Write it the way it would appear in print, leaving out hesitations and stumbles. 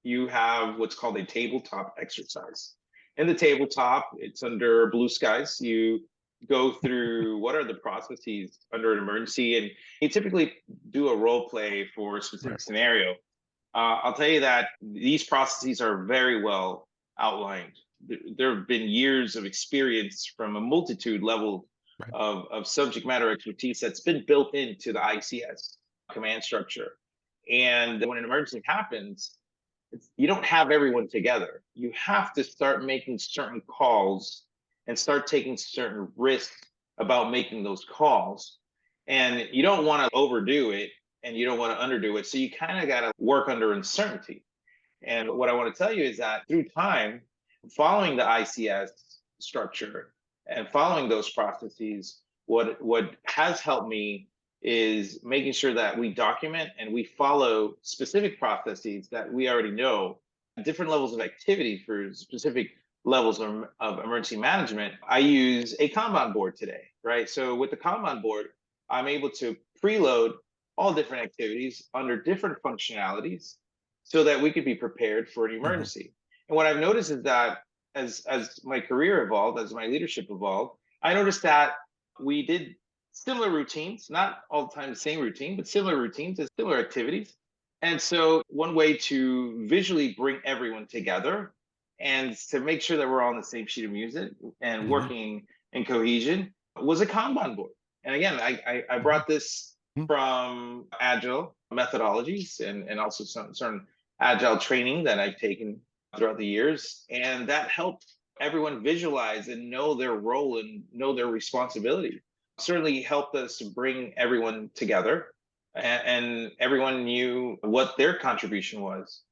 you have what's called a tabletop exercise. In the tabletop, it's under blue skies. You go through what are the processes under an emergency, and you typically do a role play for a Right. specific scenario. I'll tell you that these processes are very well outlined. There have been years of experience from a multitude level Right. of subject matter expertise that's been built into the ICS command structure. And when an emergency happens, you don't have everyone together. You have to start making certain calls and start taking certain risks about making those calls. And you don't want to overdo it and you don't want to underdo it. So you kind of got to work under uncertainty. And what I want to tell you is that through time, following the ICS structure and following those processes, what has helped me is making sure that we document and we follow specific processes that we already know, different levels of activity for specific levels of emergency management. I use a kanban board today, right? So with the kanban board, I'm able to preload all different activities under different functionalities so that we could be prepared for an Mhm. emergency. And what I've noticed is that as my career evolved, as my leadership evolved, I noticed that we did similar routines, not all the time the same routine, but similar routines and similar activities. And so one way to visually bring everyone together and to make sure that we're all on the same sheet of music and Mhm. working in cohesion was a Kanban board. And again, I Mhm. brought this Mhm. from agile methodologies and also some certain agile training that I've taken throughout the years. And that helped everyone visualize and know their role and know their responsibility. Certainly helped us to bring everyone together and everyone knew what their contribution was.